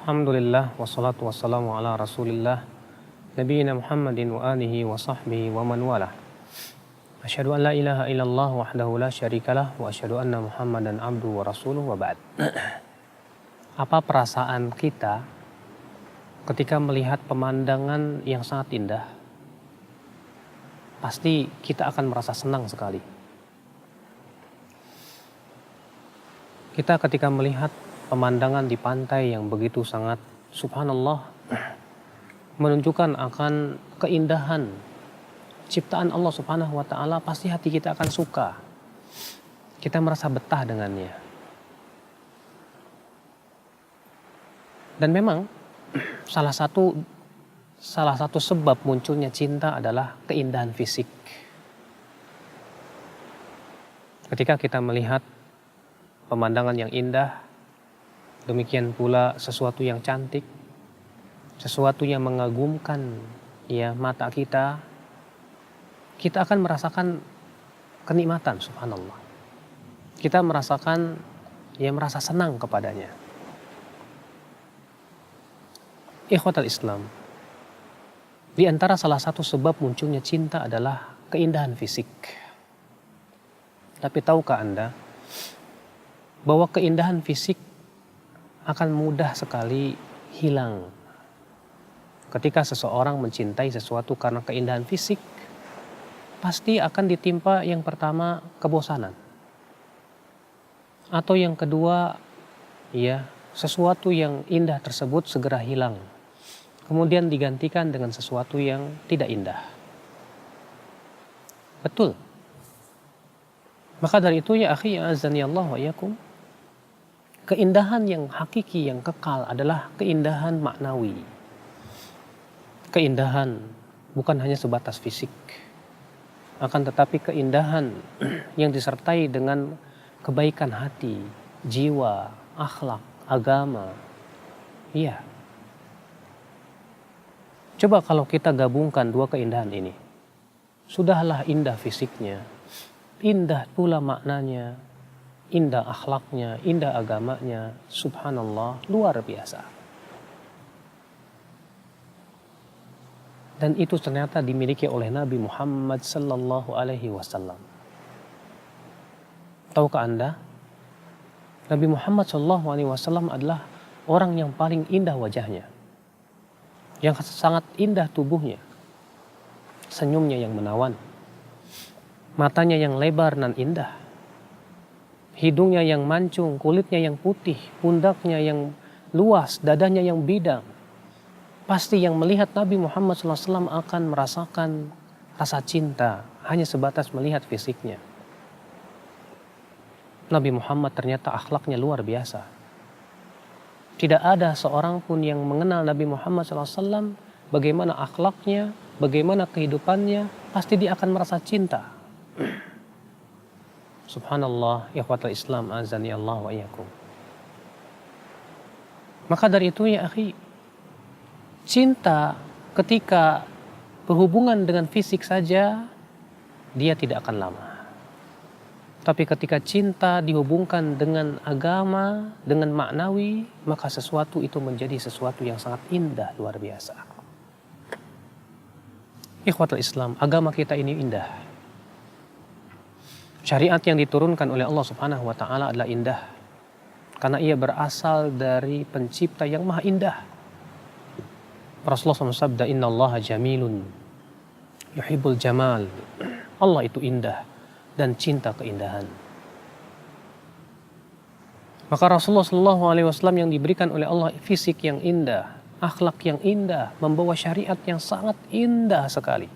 Alhamdulillah wassalatu wassalamu ala Rasulillah nabiyina Muhammadin wa alihi wa sahbihi wa man walah. Asyhadu an la ilaha illallah wahdahu la syarikalah wa asyhadu anna Muhammadan abduhu wa rasuluhu wa ba'd. Apa perasaan kita ketika melihat pemandangan yang sangat indah? Pasti kita akan merasa senang sekali. Kita ketika melihat pemandangan di pantai yang begitu sangat subhanallah menunjukkan akan keindahan ciptaan Allah Subhanahu wa taala, pasti hati kita akan suka. Kita merasa betah dengannya. Dan memang salah satu sebab munculnya cinta adalah keindahan fisik. Ketika kita melihat pemandangan yang indah, demikian pula sesuatu yang cantik, sesuatu yang mengagumkan ya mata kita, kita akan merasakan kenikmatan subhanallah. Kita merasakan merasa senang kepadanya. Ikhwatal Islam, di antara salah satu sebab munculnya cinta adalah keindahan fisik. Tapi tahukah Anda bahwa keindahan fisik akan mudah sekali hilang ketika seseorang mencintai sesuatu karena keindahan fisik? Pasti akan ditimpa yang pertama kebosanan, atau yang kedua sesuatu yang indah tersebut segera hilang, kemudian digantikan dengan sesuatu yang tidak indah. Betul. Maka dari itu ya akhi azani Allah wa iyakum, keindahan yang hakiki, yang kekal adalah keindahan maknawi. Keindahan bukan hanya sebatas fisik, akan tetapi keindahan yang disertai dengan kebaikan hati, jiwa, akhlak, agama. Iya. Coba kalau kita gabungkan dua keindahan ini. Sudahlah indah fisiknya, indah pula maknanya, indah akhlaknya, indah agamanya, subhanallah, luar biasa. Dan itu ternyata dimiliki oleh Nabi Muhammad sallallahu alaihi wasallam. Tahukah Anda? Nabi Muhammad sallallahu alaihi wasallam adalah orang yang paling indah wajahnya, yang sangat indah tubuhnya, senyumnya yang menawan, matanya yang lebar dan indah, hidungnya yang mancung, kulitnya yang putih, pundaknya yang luas, dadanya yang bidang. Pasti yang melihat Nabi Muhammad SAW akan merasakan rasa cinta hanya sebatas melihat fisiknya. Nabi Muhammad ternyata akhlaknya luar biasa. Tidak ada seorang pun yang mengenal Nabi Muhammad SAW, bagaimana akhlaknya, bagaimana kehidupannya, pasti dia akan merasa cinta. Subhanallah, ikhwatal Islam, azani Allah wa iyyakum. Maka dari itu ya akhi, cinta ketika berhubungan dengan fisik saja, dia tidak akan lama. Tapi ketika cinta dihubungkan dengan agama, dengan maknawi, maka sesuatu itu menjadi sesuatu yang sangat indah, luar biasa. Ikhwatul Islam, agama kita ini indah. Syariat yang diturunkan oleh Allah Subhanahu wa taala adalah indah, karena ia berasal dari pencipta yang maha indah. Rasulullah SAW sabda, innallaha jamilun yuhibbul jamal. Allah itu indah dan cinta keindahan. Maka Rasulullah SAW yang diberikan oleh Allah fisik yang indah, akhlak yang indah, membawa syariat yang sangat indah sekali.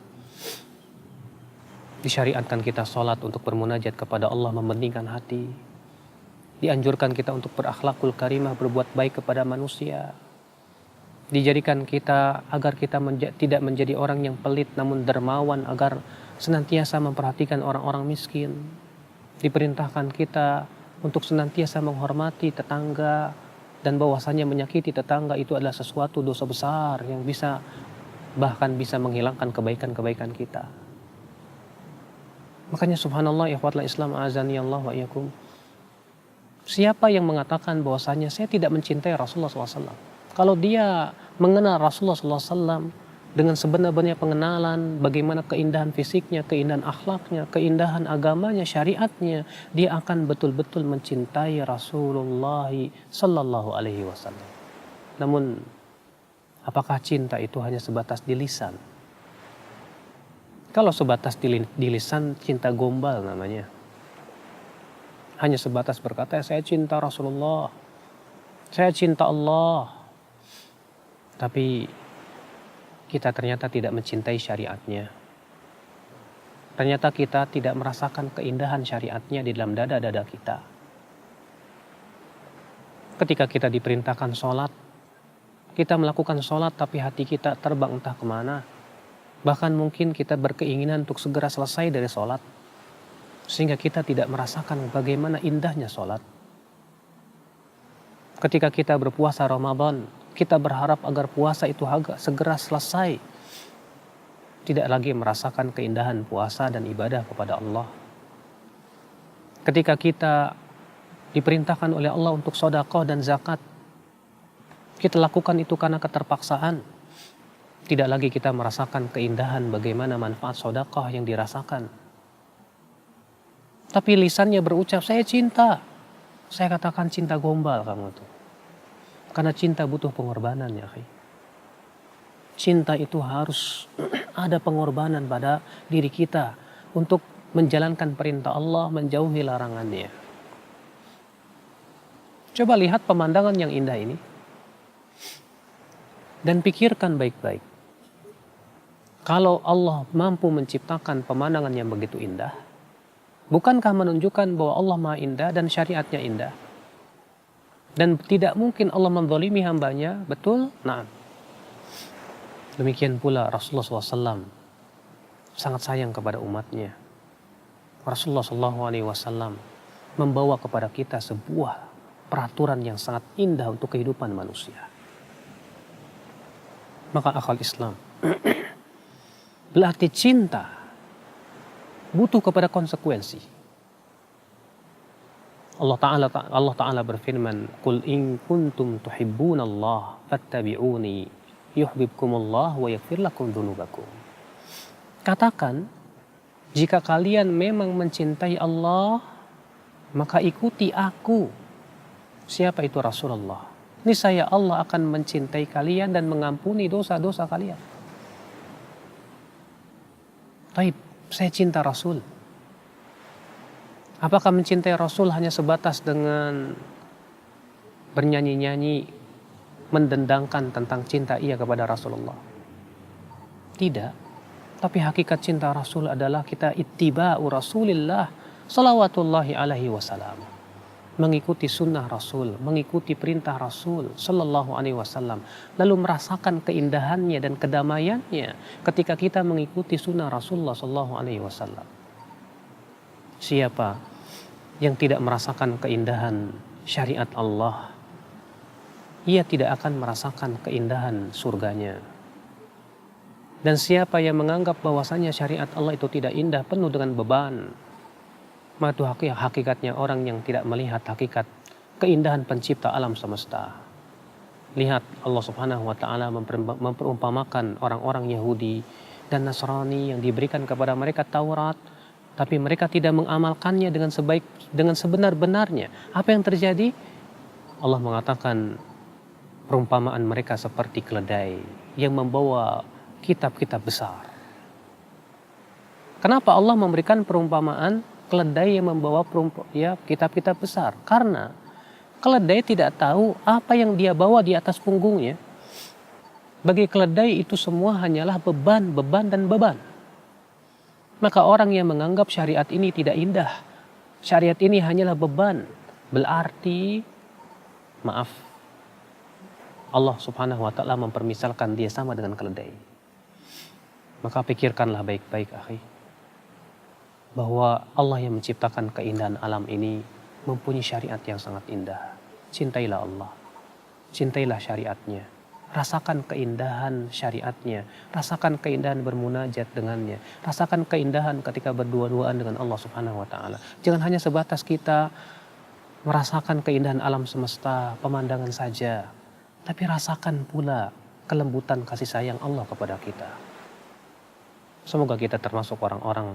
Disyariatkan kita sholat untuk bermunajat kepada Allah, membeningkan hati. Dianjurkan kita untuk berakhlakul karimah, berbuat baik kepada manusia. Dijadikan kita agar kita tidak menjadi orang yang pelit namun dermawan, agar senantiasa memperhatikan orang-orang miskin. Diperintahkan kita untuk senantiasa menghormati tetangga, dan bahwasanya menyakiti tetangga itu adalah sesuatu dosa besar yang bahkan bisa menghilangkan kebaikan-kebaikan kita. Makanya subhanallah ikhwatul Islam azani Allah wa iyyakum. Siapa yang mengatakan bahwasanya saya tidak mencintai Rasulullah SAW? Kalau dia mengenal Rasulullah SAW dengan sebenar-benarnya pengenalan, bagaimana keindahan fisiknya, keindahan akhlaknya, keindahan agamanya, syariatnya, dia akan betul-betul mencintai Rasulullah Sallallahu Alaihi Wasallam. Namun, apakah cinta itu hanya sebatas di lisan? Kalau sebatas di lisan, cinta gombal namanya. Hanya sebatas berkata, saya cinta Rasulullah, saya cinta Allah. Tapi kita ternyata tidak mencintai syariatnya. Ternyata kita tidak merasakan keindahan syariatnya di dalam dada-dada kita. Ketika kita diperintahkan sholat, kita melakukan sholat tapi hati kita terbang entah kemana. Bahkan mungkin kita berkeinginan untuk segera selesai dari sholat. Sehingga kita tidak merasakan bagaimana indahnya sholat. Ketika kita berpuasa Ramadan, kita berharap agar puasa itu segera selesai. Tidak lagi merasakan keindahan puasa dan ibadah kepada Allah. Ketika kita diperintahkan oleh Allah untuk sedekah dan zakat, kita lakukan itu karena keterpaksaan. Tidak lagi kita merasakan keindahan bagaimana manfaat sedekah yang dirasakan. Tapi lisannya berucap, saya cinta. Saya katakan cinta gombal kamu tuh. Karena cinta butuh pengorbanan ya. Cinta itu harus ada pengorbanan pada diri kita untuk menjalankan perintah Allah, menjauhi larangannya. Coba lihat pemandangan yang indah ini dan pikirkan baik-baik. Kalau Allah mampu menciptakan pemandangan yang begitu indah, bukankah menunjukkan bahwa Allah Maha Indah dan syariatnya indah? Dan tidak mungkin Allah menzalimi hambanya, betul? Nah, demikian pula Rasulullah SAW sangat sayang kepada umatnya. Rasulullah SAW membawa kepada kita sebuah peraturan yang sangat indah untuk kehidupan manusia. Maka akal Islam berarti cinta butuh kepada konsekuensi. Allah Ta'ala berfirman, "Qul in kuntum tuhibbunallah fattabi'uni yuhibbukumullah wa yaghfir lakum dzunubakum." Katakan, jika kalian memang mencintai Allah, maka ikuti aku. Siapa itu Rasulullah? Niscaya Allah akan mencintai kalian dan mengampuni dosa-dosa kalian. Taib, saya cinta Rasul. Apakah mencintai Rasul hanya sebatas dengan bernyanyi-nyanyi, mendendangkan tentang cinta ia kepada Rasulullah? Tidak. Tapi hakikat cinta Rasul adalah kita ittiba'u Rasulillah salawatullahi alaihi wasallam. Mengikuti sunnah Rasul, mengikuti perintah Rasul sallallahu alaihi wasallam, lalu merasakan keindahannya dan kedamaiannya ketika kita mengikuti sunnah Rasulullah sallallahu alaihi wasallam. Siapa yang tidak merasakan keindahan syariat Allah, ia tidak akan merasakan keindahan surganya. Dan siapa yang menganggap bahwasanya syariat Allah itu tidak indah, penuh dengan beban, maka itu hakikatnya orang yang tidak melihat hakikat keindahan pencipta alam semesta. Lihat, Allah Subhanahu wa Ta'ala memperumpamakan orang-orang Yahudi dan Nasrani yang diberikan kepada mereka Taurat, tapi mereka tidak mengamalkannya dengan sebenar-benarnya. Apa yang terjadi? Allah mengatakan perumpamaan mereka seperti keledai yang membawa kitab-kitab besar. Kenapa Allah memberikan perumpamaan keledai yang membawa kitab-kitab besar? Karena keledai tidak tahu apa yang dia bawa di atas punggungnya. Bagi keledai itu semua hanyalah beban, dan beban. Maka orang yang menganggap syariat ini tidak indah, syariat ini hanyalah beban, berarti, maaf, Allah Subhanahu wa Ta'ala mempermisalkan dia sama dengan keledai. Maka pikirkanlah baik-baik, akhi, bahwa Allah yang menciptakan keindahan alam ini mempunyai syariat yang sangat indah. Cintailah Allah, cintailah syariatnya. Rasakan keindahan syariatnya, rasakan keindahan bermunajat dengannya, rasakan keindahan ketika berdua-duaan dengan Allah Subhanahu wa Ta'ala. Jangan hanya sebatas kita merasakan keindahan alam semesta, pemandangan saja, Tapi rasakan pula kelembutan kasih sayang Allah kepada kita. Semoga kita termasuk orang-orang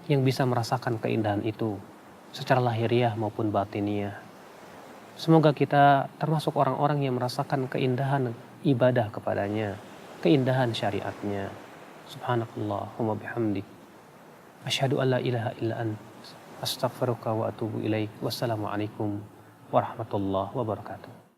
yang bisa merasakan keindahan itu secara lahiriah maupun batiniah. Semoga kita termasuk orang-orang yang merasakan keindahan ibadah kepadanya, keindahan syariatnya. Subhanakallahumma bihamdik. Asyhadu an la ilaha illa ant. Astaghfiruka wa atubu ilaik. Wassalamualaikum warahmatullahi wabarakatuh.